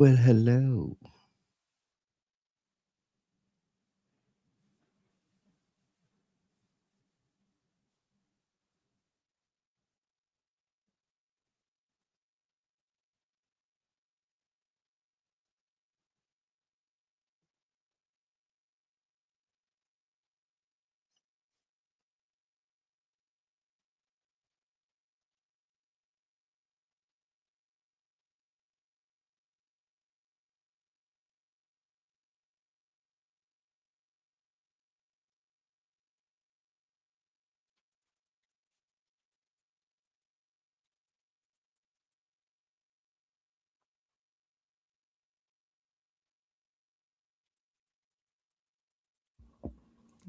Well, hello.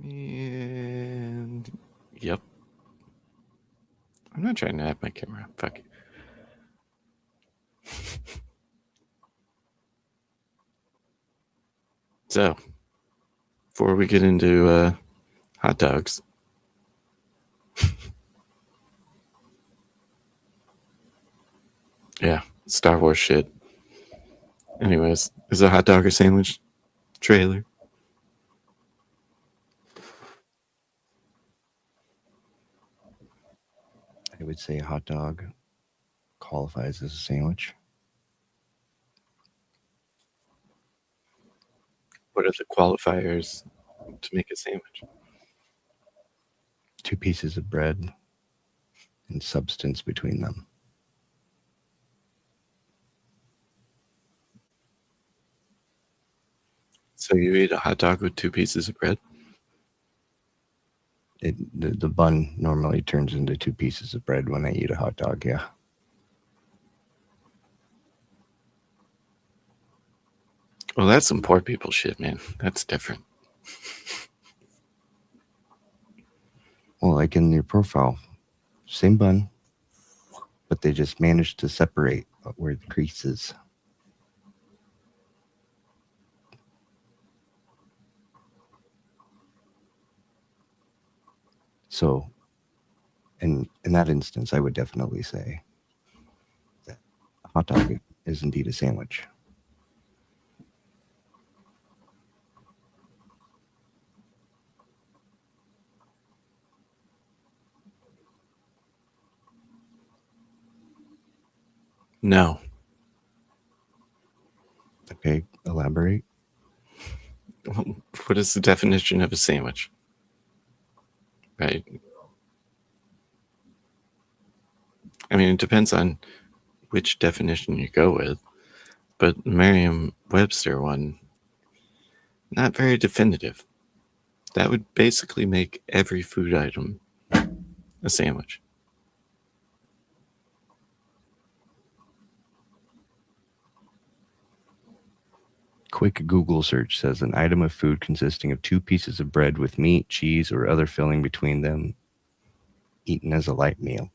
And yep. I'm not trying to have my camera. Fuck it. So, before we get into hot dogs, yeah, Star Wars shit. Anyways, is a hot dog or sandwich trailer? I would say a hot dog qualifies as a sandwich. What are the qualifiers to make a sandwich? 2 pieces of bread and substance between them. So you eat a hot dog with 2 pieces of bread? The bun normally turns into 2 pieces of bread when I eat a hot dog, yeah. Well, that's some poor people shit, man. That's different. Well, like in your profile, same bun, but they just managed to separate where the crease is. So, in that instance, I would definitely say that a hot dog is indeed a sandwich. No. Okay, elaborate. What is the definition of a sandwich? Right. I mean, it depends on which definition you go with, but Merriam-Webster one, not very definitive. That would basically make every food item a sandwich. Quick Google search says an item of food consisting of 2 pieces of bread with meat, cheese, or other filling between them, eaten as a light meal.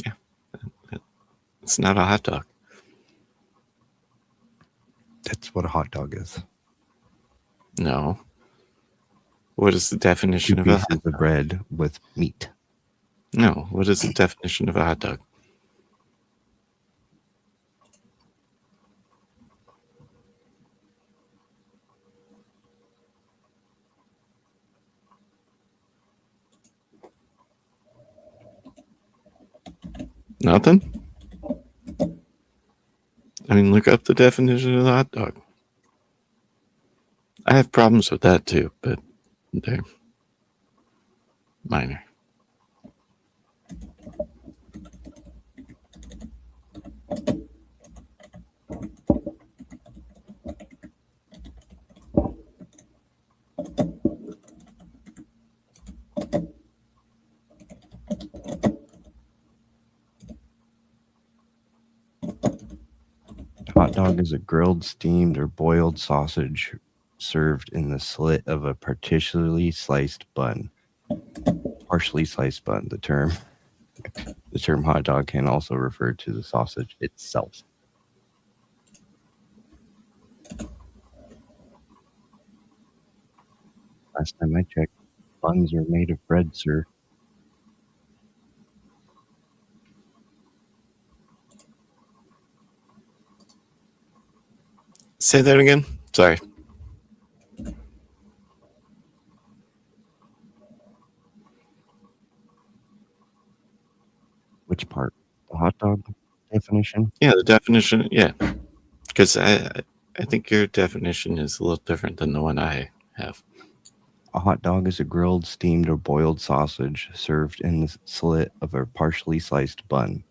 Yeah. It's not a hot dog. That's what a hot dog is. No. What is the definition 2 of a hot pieces dog? of bread with meat. No. What is the definition of a hot dog? Nothing? I mean, look up the definition of a hot dog. I have problems with that too, but they're minor. Hot dog is a grilled, steamed, or boiled sausage served in the slit of a partially sliced bun. Partially sliced bun. The term hot dog can also refer to the sausage itself. Last time I checked, buns are made of bread, sir. Say that again. Sorry. Which part? The hot dog definition? Yeah, the definition. Yeah, because I think your definition is a little different than the one I have. A hot dog is a grilled, steamed, or boiled sausage served in the slit of a partially sliced bun.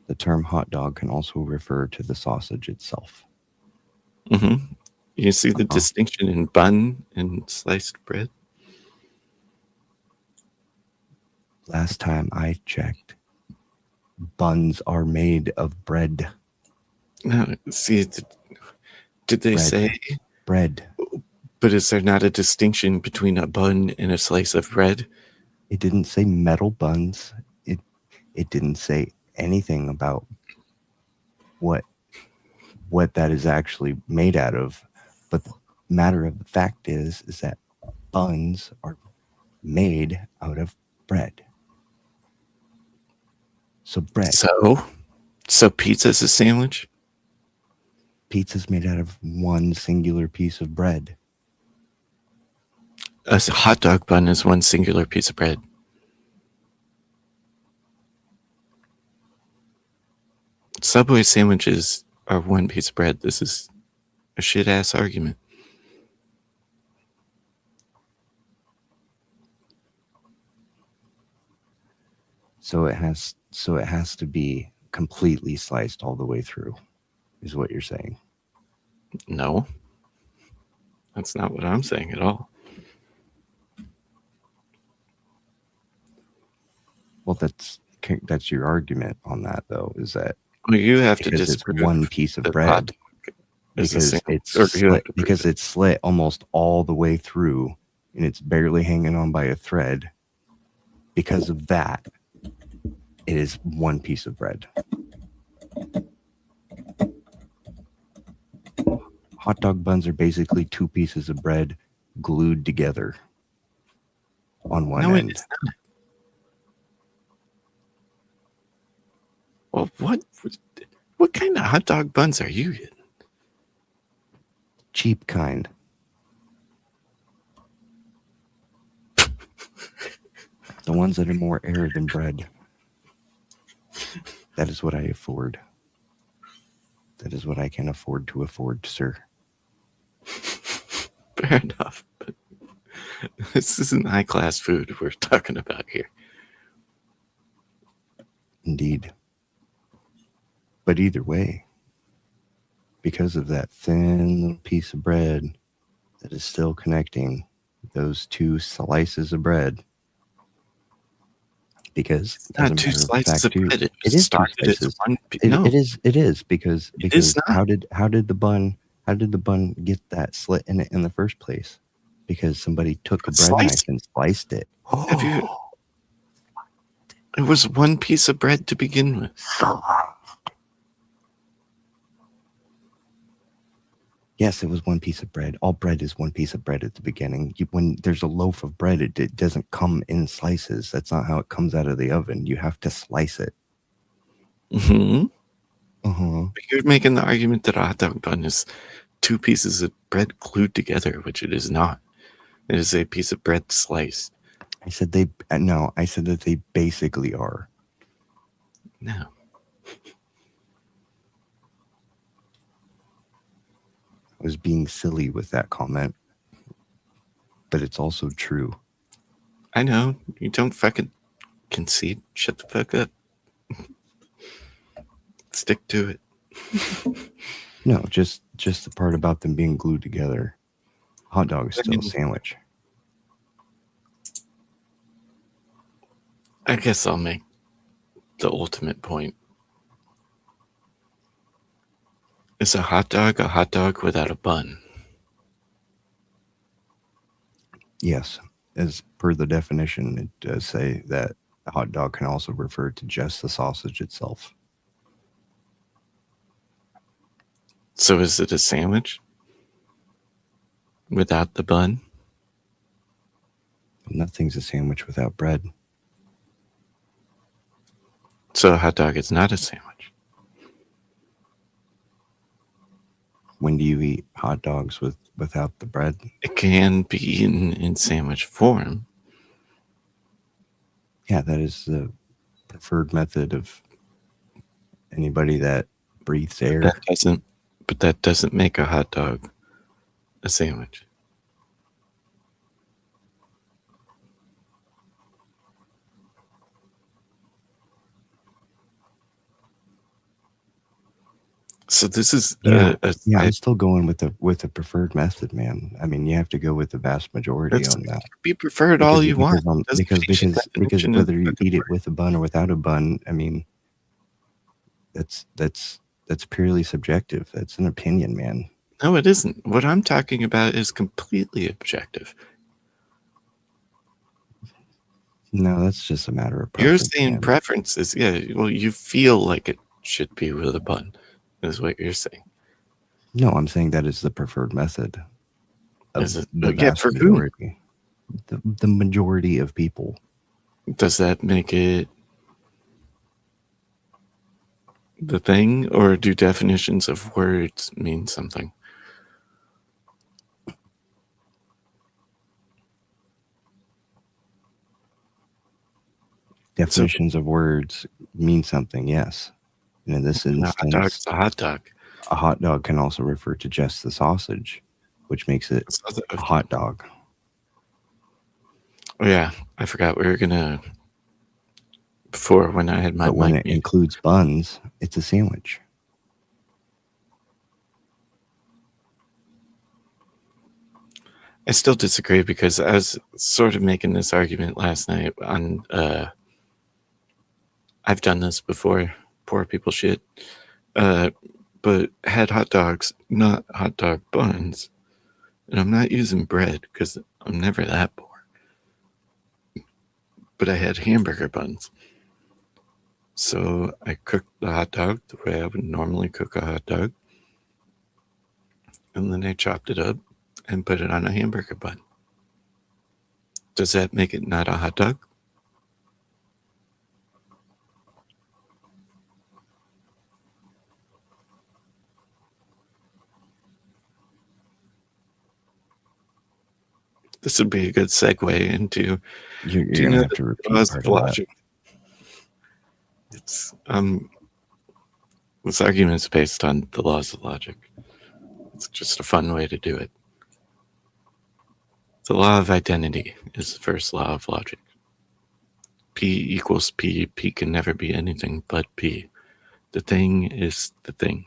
The term hot dog can also refer to the sausage itself. Mm-hmm. You see the distinction in bun and sliced bread? Last time I checked, buns are made of bread. No, see, did they Bread. say Bread. But is there not a distinction between a bun and a slice of bread? It didn't say metal buns. It didn't say anything about what that is actually made out of. But the matter of the fact is that buns are made out of bread. So bread. So pizza's a sandwich? Pizza's made out of one singular piece of bread. A hot dog bun is one singular piece of bread. Subway sandwiches are one piece of bread. This is a shit ass argument. So it has to be completely sliced all the way through, is what you're saying. No. That's not what I'm saying at all. Well, that's your argument on that, though, is that well, you have to because disprove it's one piece of that bread hot dog is a because sandwich, it's or you slit, have to prove because it. it's slit almost all the way through and it's barely hanging on by a thread. Because of that, it is one piece of bread. Hot dog buns are basically two pieces of bread glued together on one end. It is not. Well, what kind of hot dog buns are you getting? Cheap kind. The ones that are more air than bread. That is what I afford. That is what I can afford to afford, sir. Fair enough, but this isn't high class food we're talking about here. Indeed. But either way, because of that thin little piece of bread that is still connecting those two slices of bread, because it's not two slices of bread. It is two slices. No, it is because not. how did the bun get that slit in it in the first place? Because somebody took a bread knife and sliced it. It was one piece of bread to begin with. Yes, it was one piece of bread. All bread is one piece of bread at the beginning. When there's a loaf of bread, it doesn't come in slices. That's not how it comes out of the oven. You have to slice it. Mm-hmm. But you're making the argument that a hot dog bun is two pieces of bread glued together, which it is not. It is a piece of bread sliced. I said that they basically are. No. I was being silly with that comment, but it's also true. I know. You don't fucking concede. Shut the fuck up. Stick to it. No, just the part about them being glued together. Hot dog is still a sandwich. I guess I'll make the ultimate point. Is a hot dog without a bun? Yes. As per the definition, it does say that a hot dog can also refer to just the sausage itself. So is it a sandwich without the bun? Nothing's a sandwich without bread. So a hot dog is not a sandwich. When do you eat hot dogs without the bread? It can be eaten in sandwich form. Yeah, that is the preferred method of anybody that breathes air. But that doesn't make a hot dog a sandwich. So this is I'm still going with the preferred method, man. I mean, you have to go with the vast majority on that. Be preferred all you want. Because whether you eat it with a bun or without a bun, I mean, that's purely subjective. That's an opinion, man. No, it isn't. What I'm talking about is completely objective. No, that's just a matter of preference. You're saying preferences. Yeah, well, you feel like it should be with a bun, is what you're saying. No, I'm saying that is the preferred method. For majority. The majority of people. Does that make it the thing, or do definitions of words mean something? Definitions of words mean something, yes. And in this instance, a hot dog. A hot dog can also refer to just the sausage, which makes it a hot dog. Oh yeah, I forgot we were gonna. Before, when I had my but when it includes buns, it's a sandwich. I still disagree because I was sort of making this argument last night on. I've done this before. Poor people shit. But had hot dogs, not hot dog buns. And I'm not using bread because I'm never that poor. But I had hamburger buns. So I cooked the hot dog the way I would normally cook a hot dog. And then I chopped it up and put it on a hamburger bun. Does that make it not a hot dog? This would be a good segue into you're gonna have to repeat part of logic. It's this argument is based on the laws of logic. It's just a fun way to do it. The law of identity is the first law of logic. P equals P. P can never be anything but P. The thing is the thing.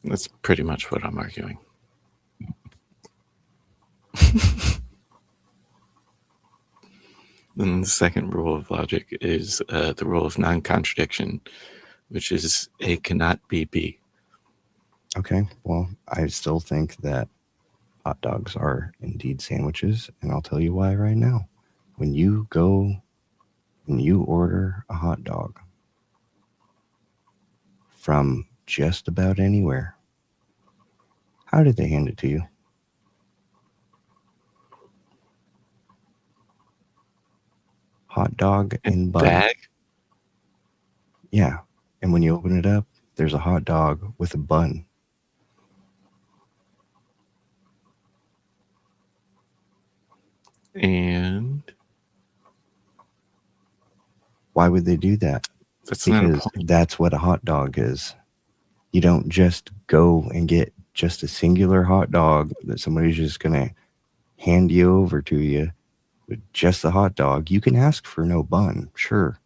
That's pretty much what I'm arguing. Then the second rule of logic is the rule of non-contradiction, which is A cannot be B. Okay, well, I still think that hot dogs are indeed sandwiches, and I'll tell you why right now. When you order a hot dog from just about anywhere, how did they hand it to you? Hot dog in bun. Bag? Yeah, and when you open it up, there's a hot dog with a bun. And why would they do that? Because that's what a hot dog is. You don't just go and get just a singular hot dog that somebody's just going to hand you over to you with just the hot dog. You can ask for no bun, sure.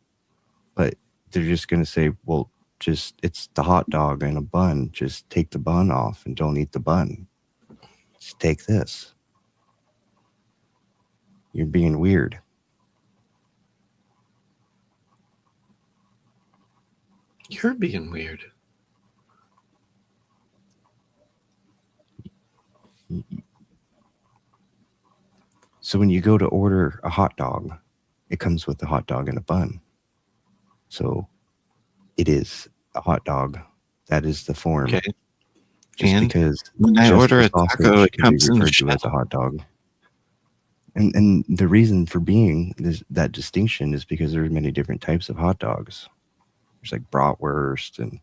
But they're just going to say, well, it's the hot dog and a bun. Just take the bun off and don't eat the bun. Just take this. You're being weird. You're being weird. So when you go to order a hot dog, it comes with a hot dog and a bun. So it is a hot dog. That is the form. Okay. Just and because when I order a taco, it comes in the shell. As a hot dog. And the reason for being that distinction is because there's many different types of hot dogs. There's like bratwurst and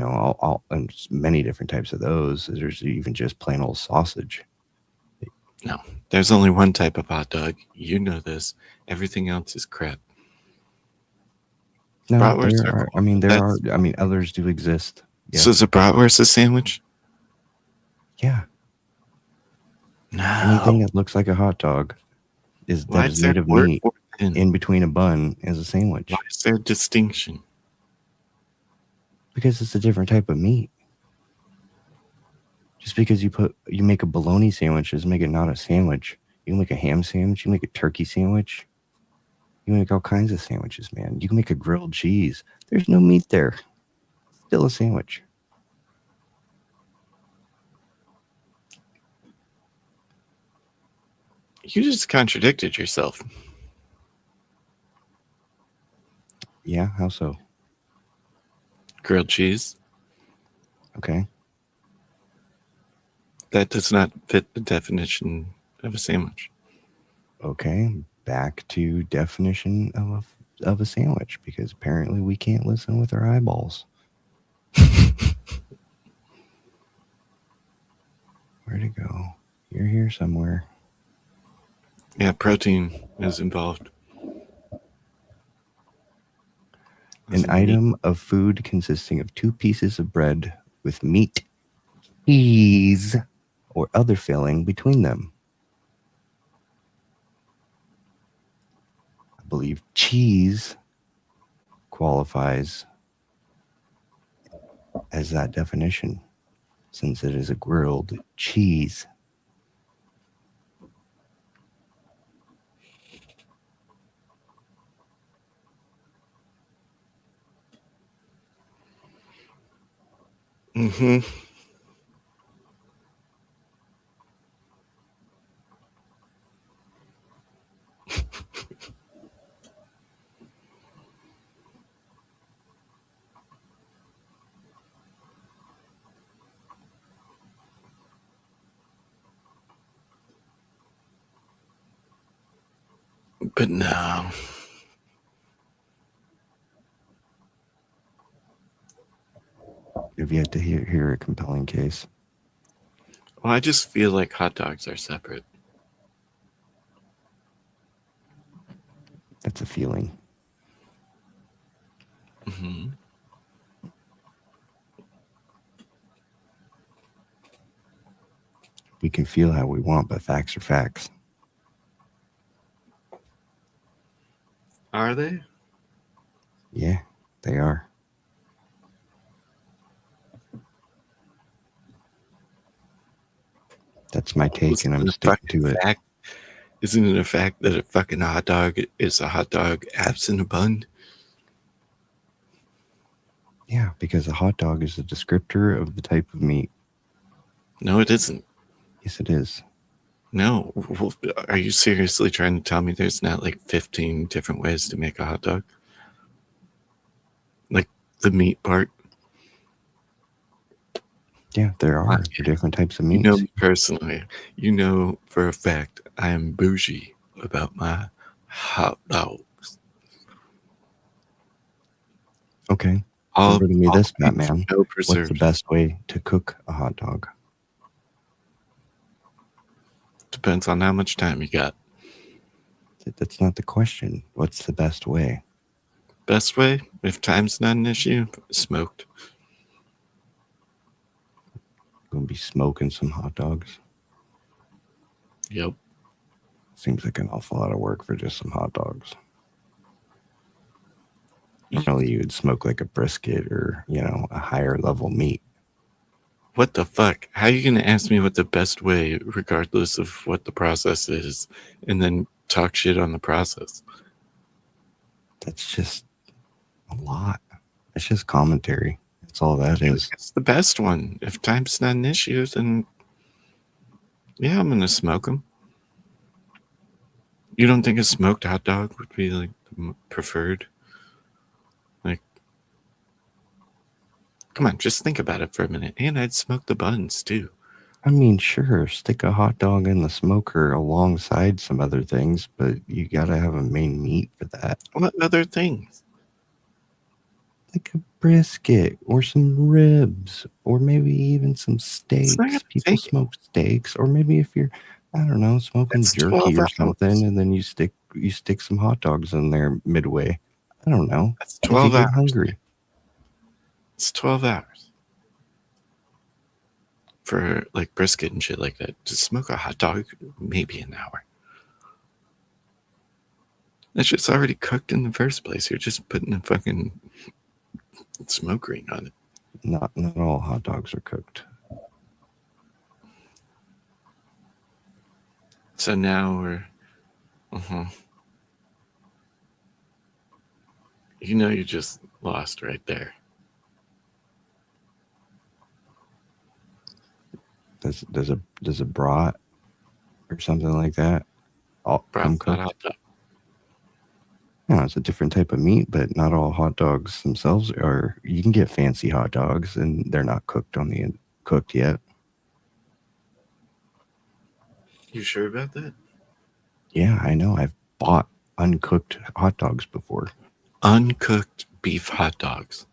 all and many different types of those. There's even just plain old sausage. No, there's only one type of hot dog. You know this. Everything else is crap. No, Bratwurst there are are. cool. I mean, there That's- are. I mean, others do exist. Yeah. So is a bratwurst a sandwich? Yeah. No. Anything that looks like a hot dog Why that is there made of a word meat for it then? in between a bun is a sandwich. Why is there a distinction? Because it's a different type of meat. Just because you make a bologna sandwich doesn't make it not a sandwich. You can make a ham sandwich. You can make a turkey sandwich. You can make all kinds of sandwiches, man. You can make a grilled cheese. There's no meat there. Still a sandwich. You just contradicted yourself. Yeah, how so? Grilled cheese. Okay. That does not fit the definition of a sandwich. Okay, back to definition of a sandwich, because apparently we can't listen with our eyeballs. Where'd it go? You're here somewhere. Yeah, protein is involved. An item of food consisting of 2 pieces of bread with meat, cheese, or other filling between them. I believe cheese qualifies as that definition, since it is a grilled cheese. Mm-hmm. But no. You've yet to hear a compelling case. Well, I just feel like hot dogs are separate. That's a feeling. Mm-hmm. We can feel how we want, but facts are facts. Are they? Yeah, they are. That's my take, and I'm sticking to it. Fact? Isn't it a fact that a fucking hot dog is a hot dog absent a bun? Yeah, because a hot dog is a descriptor of the type of meat. No, it isn't. Yes, it is. No. Are you seriously trying to tell me there's not like 15 different ways to make a hot dog? Like the meat part? Yeah, there are different types of meats. You know me personally. You know for a fact I am bougie about my hot dogs. Okay. Remember to me this, Batman. No What's preserves. the best way to cook a hot dog? Depends on how much time you got. That's not the question. What's the best way? Best way, if time's not an issue, smoked. Gonna be smoking some hot dogs. Yep. Seems like an awful lot of work for just some hot dogs. Normally you would smoke like a brisket or, a higher level meat. What the fuck? How are you going to ask me what the best way, regardless of what the process is, and then talk shit on the process? That's just a lot. It's just commentary. That's all that is. It's the best one. If time's not an issue, then yeah, I'm going to smoke them. You don't think a smoked hot dog would be like the preferred? Like, come on, just think about it for a minute. And I'd smoke the buns too. I mean, sure, stick a hot dog in the smoker alongside some other things, but you gotta have a main meat for that. What other things? Like a brisket or some ribs or maybe even some It's not gonna steaks. People take. smoke steaks, or maybe if you're, I don't know, smoking It's jerky 12 or hours. something, and then you stick some hot dogs in there midway. I don't know. That's If you 12 get hours. hungry. It's 12 hours for like brisket and shit like that. To smoke a hot dog, maybe an hour. That shit's already cooked in the first place. You're just putting a fucking smoke ring on it. Not all hot dogs are cooked. So now we're, you know, you just lost right there. Does a brat or something like that all come Brat's not cooked? hot dog. No, it's a different type of meat, but not all hot dogs themselves are. You can get fancy hot dogs, and they're not cooked yet. You sure about that? Yeah, I know. I've bought uncooked hot dogs before. Uncooked beef hot dogs.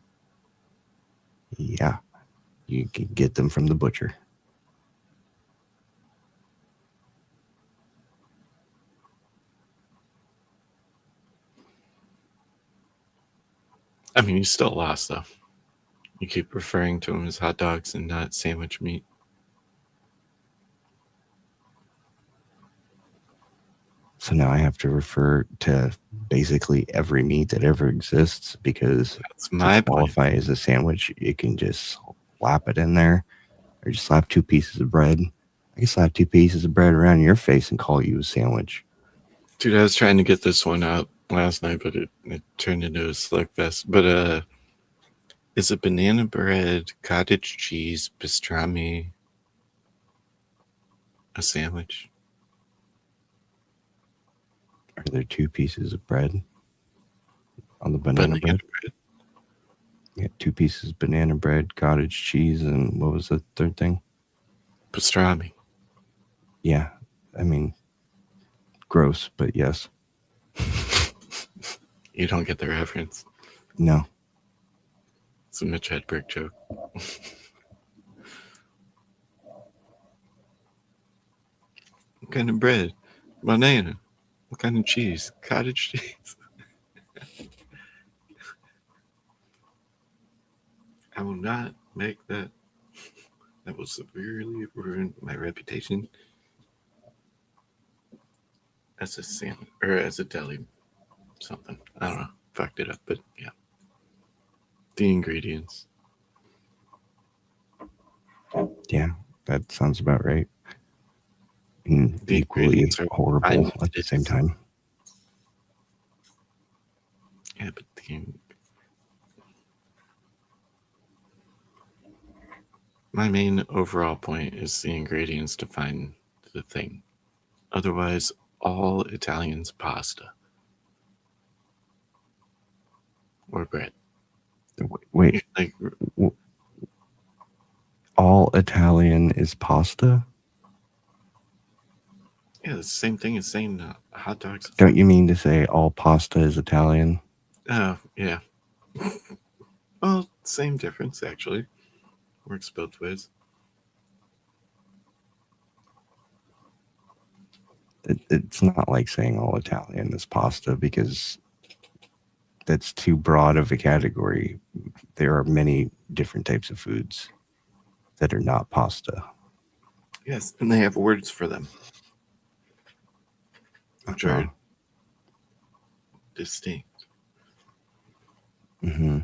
Yeah, you can get them from the butcher. I mean, you still lost though. You keep referring to them as hot dogs and not sandwich meat. So now I have to refer to basically every meat that ever exists, because That's my to point. qualify as a sandwich, you can just slap it in there, or just slap 2 pieces of bread. I can slap 2 pieces of bread around your face and call you a sandwich. Dude, I was trying to get this one out last night, but it turned into a slugfest. But is a banana bread, cottage cheese, pastrami a sandwich? Are there 2 pieces of bread on the banana bread? Yeah, 2 pieces of banana bread, cottage cheese, and what was the third thing? Pastrami. Yeah, I mean, gross, but yes. You don't get the reference. No. It's a Mitch Hedberg joke. What kind of bread? Banana. What kind of cheese? Cottage cheese. I will not make that. That will severely ruin my reputation as a sandwich or as a deli something. I don't know. Fucked it up, but yeah. The ingredients. Yeah, that sounds about right. And The equally ingredients are horrible at the same time. Yeah, but my main overall point is the ingredients define the thing. Otherwise, all Italian's pasta or bread. Wait, Like, all Italian is pasta? yeah, it's the same thing as saying hot dogs. Don't you mean to say all pasta is Italian? Oh, yeah. Well, same difference, actually. Works both ways. It's not like saying all Italian is pasta, because that's too broad of a category. There are many different types of foods that are not pasta. Yes, and they have words for them, which are distinct. Mm-hmm.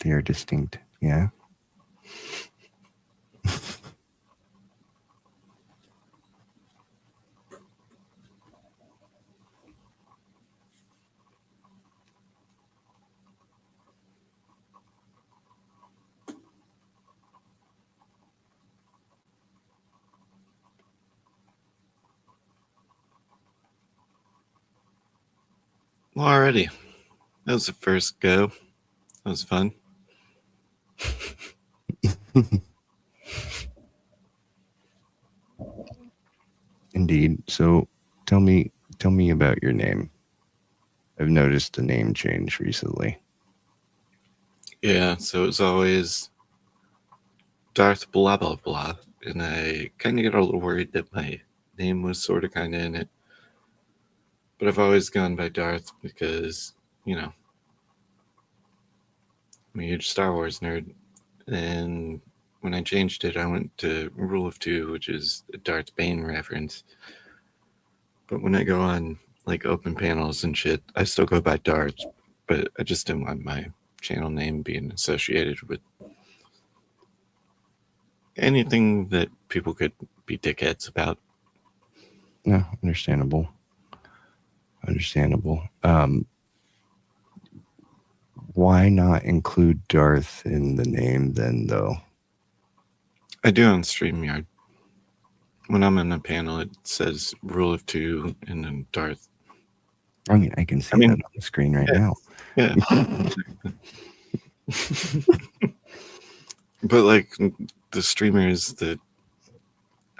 They are distinct, yeah. Well, already. That was the first go. That was fun. Indeed. So tell me about your name. I've noticed a name change recently. Yeah, so it's always Darth blah blah blah, and I kind of get a little worried that my name was sort of kind of in it. But I've always gone by Darth because, I'm a huge Star Wars nerd. And when I changed it, I went to Rule of Two, which is a Darth Bane reference. But when I go on like open panels and shit, I still go by Darth. But I just didn't want my channel name being associated with anything that people could be dickheads about. No, understandable. Why not include Darth in the name then, though? I do on StreamYard. When I'm in a panel, it says Rule of Two and then Darth. I mean, I can see that on the screen right now. Yeah. But like the streamers that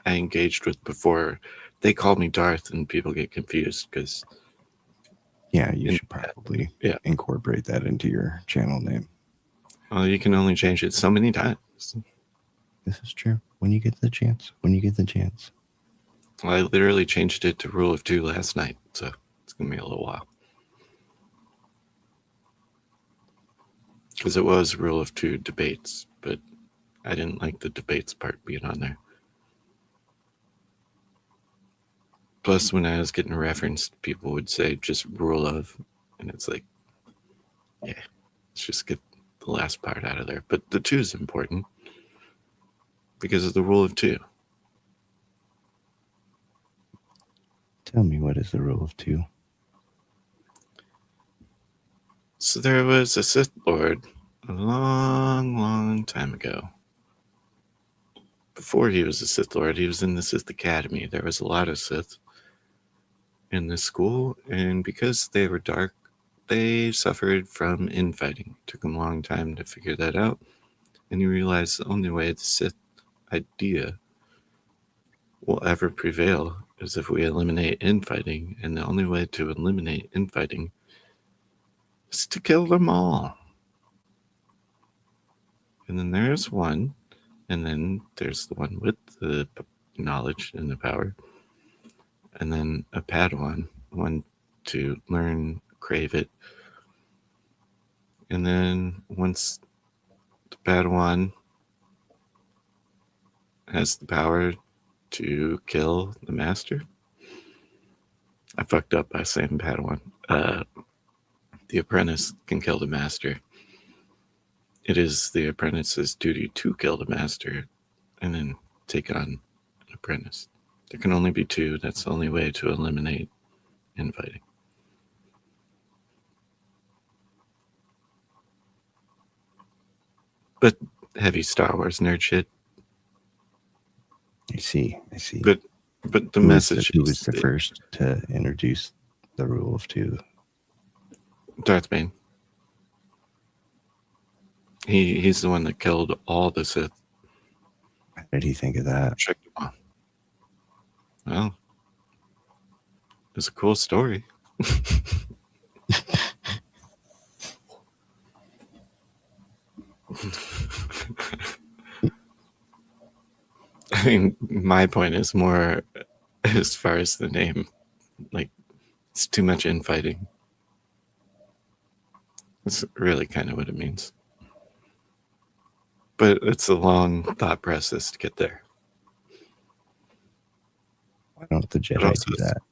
I engaged with before, they call me Darth and people get confused because yeah, you should probably incorporate that into your channel name. Well, you can only change it so many times. This is true. When you get the chance. Well, I literally changed it to Rule of Two last night, so it's gonna be a little while. Because it was Rule of Two debates, but I didn't like the debates part being on there. Plus, when I was getting referenced, people would say just Rule of, and it's like, yeah, let's just get the last part out of there. But the two is important because of the Rule of Two. Tell me, what is the Rule of Two? So there was a Sith Lord a long, long time ago. Before he was a Sith Lord, he was in the Sith Academy. There was a lot of Sith in this school, and because they were dark, they suffered from infighting. It took them a long time to figure that out, and he realized the only way the Sith idea will ever prevail is if we eliminate infighting, and the only way to eliminate infighting is to kill them all. And then there's one, and then there's the one with the knowledge and the power, and then a Padawan, one to learn, crave it. And then once the Padawan has the power to kill the master, I fucked up by saying Padawan. The apprentice can kill the master. It is the apprentice's duty to kill the master and then take on an apprentice. There can only be two. That's the only way to eliminate infighting. But heavy Star Wars nerd shit. I see. But the message who was the first to introduce the Rule of Two? Darth Bane. He's the one that killed all the Sith. How did he think of that? Tricked them all. Well, it's a cool story. I mean, my point is more as far as the name. Like, it's too much infighting. That's really kind of what it means. But it's a long thought process to get there. Why don't the Jedi do that?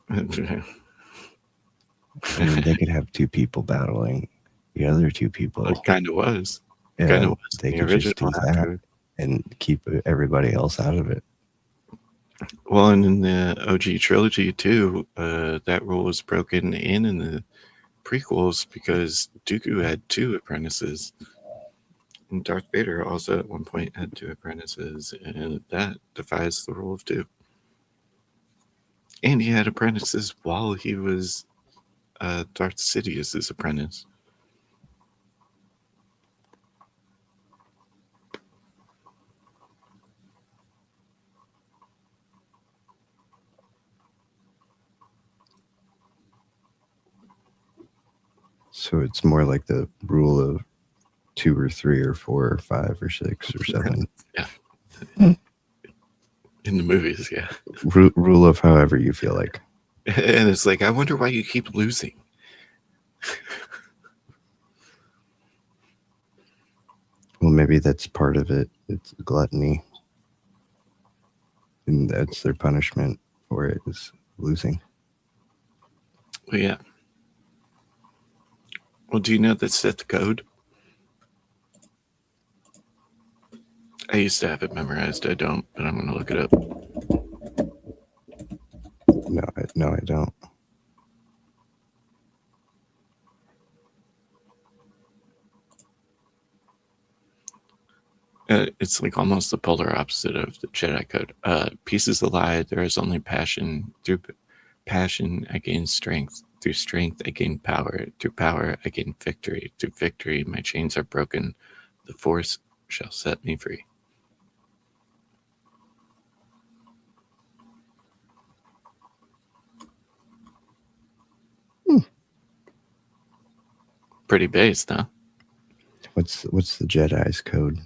I mean, they could have two people battling. The other two people. It kind of was. Yeah, they could just do that and keep everybody else out of it. Well, and in the OG trilogy too, that rule was broken in the prequels because Dooku had two apprentices. And Darth Vader also at one point had two apprentices, and that defies the rule of two. And he had apprentices while he was Darth Sidious's apprentice. So it's more like the rule of 2 or 3 or 4 or 5 or 6 or 7. Yeah. In the movies, yeah. Rule of however you feel like. And it's like, I wonder why you keep losing. Well, maybe that's part of it. It's gluttony. And that's their punishment for it, is losing. Well, yeah. Well, do you know that Sith code? I used to have it memorized. I don't, but I'm going to look it up. No, I don't. It's like almost the polar opposite of the Jedi code. Peace is a lie. There is only passion. Through passion, I gain strength. Through strength, I gain power. Through power, I gain victory. Through victory, my chains are broken. The Force shall set me free. Pretty based, huh? What's the Jedi's code?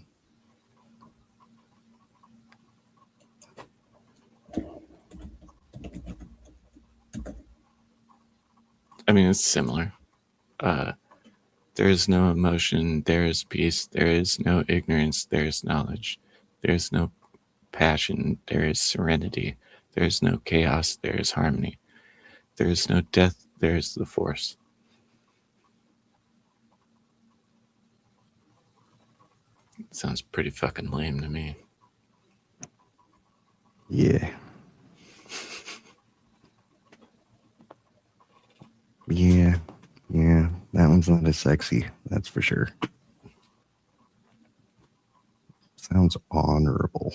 I mean, it's similar. There is no emotion. There is peace. There is no ignorance. There is knowledge. There is no passion. There is serenity. There is no chaos. There is harmony. There is no death. There is the Force. Sounds pretty fucking lame to me. Yeah. Yeah. Yeah. That one's not as sexy, that's for sure. Sounds honorable.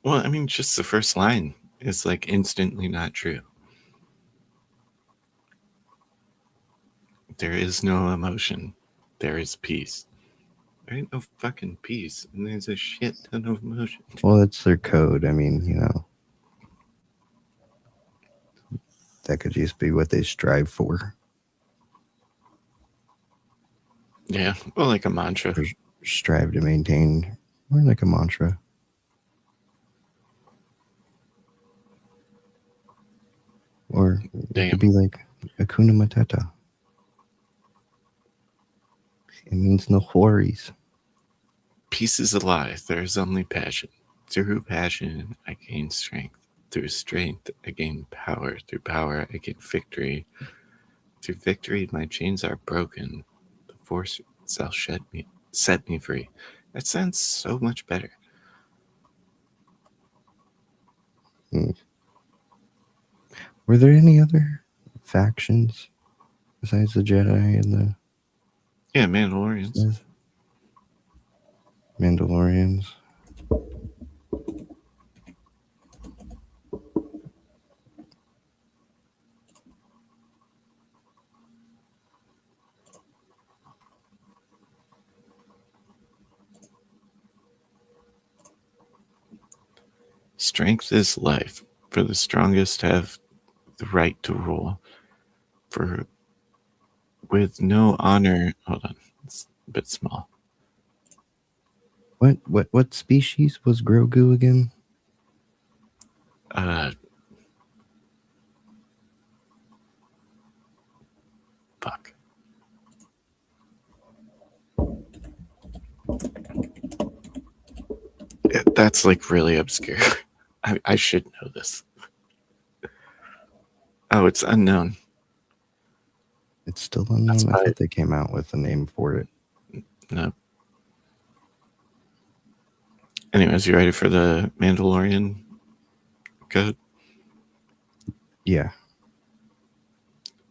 Well, I mean, just the first line is like instantly not true. There is no emotion. There is peace. There ain't no fucking peace, and there's a shit ton of emotion. Well, it's their code. I mean, that could just be what they strive for. Yeah, well, like a mantra. Or strive to maintain, or like a mantra. Or it could be like Hakuna Matata. It means no worries. Peace is a lie. There is only passion. Through passion, I gain strength. Through strength, I gain power. Through power, I gain victory. Through victory, my chains are broken. The Force shall set me free. That sounds so much better. Were there any other factions besides the Jedi and the... Yeah, Mandalorians. Mandalorians. Strength is life. For the strongest have the right to rule. For with no honor... Hold on. It's a bit small. What species was Grogu again? Fuck. That's like really obscure. I should know this. Oh, it's unknown. It's still unknown. I thought they came out with a name for it. No. Anyways, you ready for the Mandalorian code? Yeah.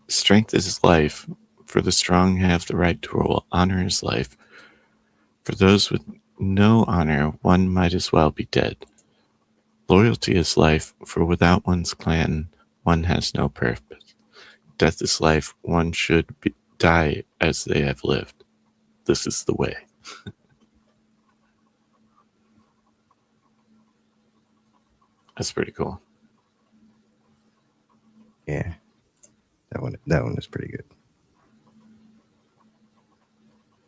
Strength is life. For the strong have the right to rule. Honor is life. For those with no honor, one might as well be dead. Loyalty is life. For without one's clan, one has no purpose. Death is life. One should die as they have lived. This is the way. That's pretty cool. Yeah. That one is pretty good.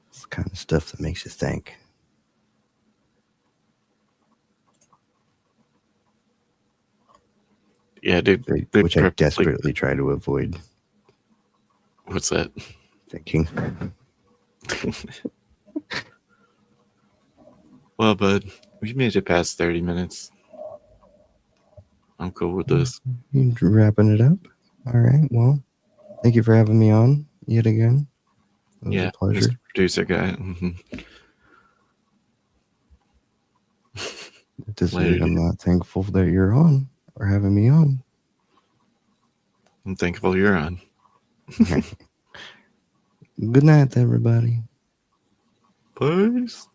It's the kind of stuff that makes you think. Yeah, dude. Which I desperately try to avoid. What's that? Thinking. Well, bud, we made it past 30 minutes. I'm cool with this. You wrapping it up? All right. Well, thank you for having me on yet again. It was a pleasure. Mr. Producer guy. Mm-hmm. This week, I'm not thankful that you're on or having me on. I'm thankful you're on. Good night, everybody. Peace.